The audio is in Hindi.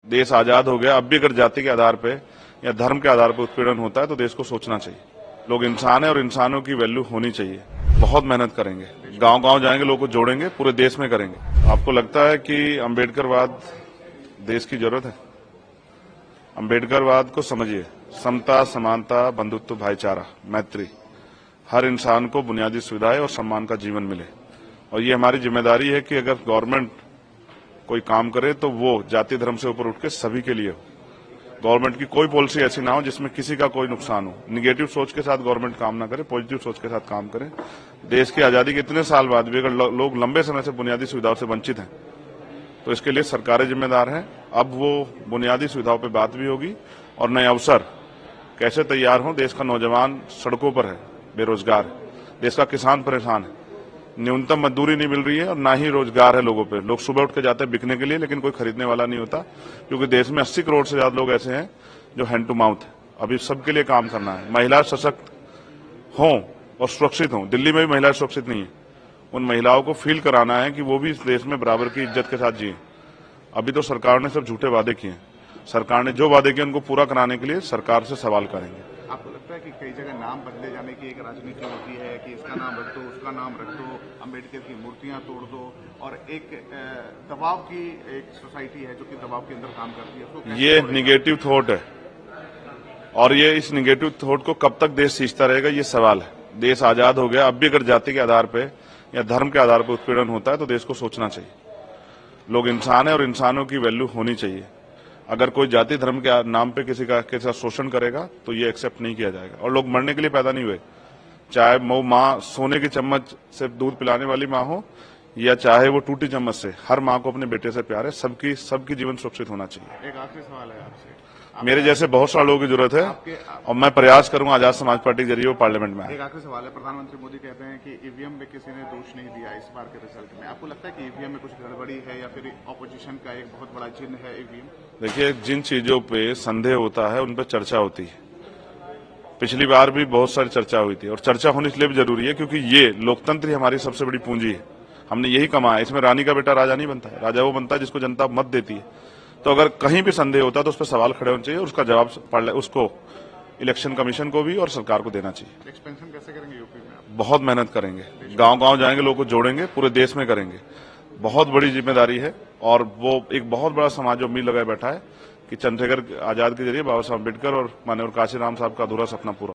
देश आजाद हो गया, अब भी अगर जाति के आधार पे या धर्म के आधार पर उत्पीड़न होता है तो देश को सोचना चाहिए। लोग इंसान है और इंसानों की वैल्यू होनी चाहिए। बहुत मेहनत करेंगे, गांव गांव जाएंगे, लोगों को जोड़ेंगे, पूरे देश में करेंगे। आपको लगता है कि अम्बेडकरवाद देश की जरूरत है? अम्बेडकरवाद को समझिए, समता, समानता, बंधुत्व, भाईचारा, मैत्री, हर इंसान को बुनियादी सुविधाएं और सम्मान का जीवन मिले। और ये हमारी जिम्मेदारी है कि अगर गवर्नमेंट कोई काम करे तो वो जाति धर्म से ऊपर उठ के सभी के लिए हो। गवर्नमेंट की कोई पॉलिसी ऐसी ना हो जिसमें किसी का कोई नुकसान हो। निगेटिव सोच के साथ गवर्नमेंट काम ना करे, पॉजिटिव सोच के साथ काम करे। देश की आजादी के इतने साल बाद भी अगर लोग लंबे समय से बुनियादी सुविधाओं से वंचित हैं तो इसके लिए सरकारें जिम्मेदार हैं। अब वो बुनियादी सुविधाओं पर बात भी होगी और नए अवसर कैसे तैयार हों। देश का नौजवान सड़कों पर है, बेरोजगार है, देश का किसान परेशान है, न्यूनतम मजदूरी नहीं मिल रही है और ना ही रोजगार है लोगों पे। लोग सुबह उठ के जाते हैं बिकने के लिए, लेकिन कोई खरीदने वाला नहीं होता, क्योंकि देश में 80 करोड़ से ज्यादा लोग ऐसे हैं जो हैंड टू माउथ है। अभी सबके लिए काम करना है। महिला सशक्त हों और सुरक्षित हों। दिल्ली में भी महिलाएं सुरक्षित नहीं है। उन महिलाओं को फील कराना है कि वो भी इस देश में बराबर की इज्जत के साथ जिए। अभी तो सरकार ने सब झूठे वादे किए। सरकार ने जो वादे किए उनको पूरा कराने के लिए सरकार से सवाल करेंगे। आपको लगता है कि कई जगह नाम बदले जाने की एक राजनीति होती है कि इसका नाम रख दो, उसका नाम रख दो, अम्बेडकर की मूर्तियां तोड़ दो, और एक दबाव की एक सोसाइटी है जो कि दबाव के अंदर काम करती है, उसको ये निगेटिव थॉट है और ये इस निगेटिव थॉट को कब तक देश सींचता रहेगा, ये सवाल है। देश आजाद हो गया, अब भी अगर जाति के आधार पे या धर्म के आधार पर उत्पीड़न होता है तो देश को सोचना चाहिए। लोग इंसान है और इंसानों की वैल्यू होनी चाहिए। अगर कोई जाति धर्म के नाम पे किसी का शोषण करेगा तो ये एक्सेप्ट नहीं किया जाएगा। और लोग मरने के लिए पैदा नहीं हुए, चाहे वो माँ सोने की चम्मच से दूध पिलाने वाली माँ हो या चाहे वो टूटी चम्मच से। हर माँ को अपने बेटे से प्यार है। सबकी जीवन सुरक्षित होना चाहिए। एक आखिरी सवाल है आपसे। मेरे जैसे बहुत सारे लोगों की जरूरत है और मैं प्रयास करूंगा आजाद समाज पार्टी के जरिए वो पार्लियामेंट में आए। एक आखिरी सवाल है। प्रधानमंत्री मोदी कहते हैं कि ईवीएम में किसी ने दोष नहीं दिया इस बार के रिजल्ट में। आपको लगता है कि ईवीएम में कुछ गड़बड़ी है या फिर ऑपोजिशन का एक बहुत बड़ा चिन्ह है ईवीएम? देखिए, जिन चीजों पे संदेह होता है उन पर चर्चा होती है। पिछली बार भी बहुत सारी चर्चा हुई थी और चर्चा होनी इसलिए भी जरूरी है क्योंकि ये लोकतंत्र ही हमारी सबसे बड़ी पूंजी है। हमने यही कमाया। इसमें रानी का बेटा राजा नहीं बनता है, राजा वो बनता है जिसको जनता मत देती है। तो अगर कहीं भी संदेह होता है तो उस पर सवाल खड़े होने चाहिए और उसका जवाब उसको इलेक्शन कमीशन को भी और सरकार को देना चाहिए। एक्सपेंशन कैसे करेंगे यूपी में? बहुत मेहनत करेंगे, गांव गांव जाएंगे, लोगों को जोड़ेंगे, पूरे देश में करेंगे। बहुत बड़ी जिम्मेदारी है और वो एक बहुत बड़ा समाज जो उम्मीद लगाए बैठा है कि चंद्रशेखर आजाद के जरिए बाबा साहब अम्बेडकर और माननीय काशीराम साहब का अधूरा सपना पूरा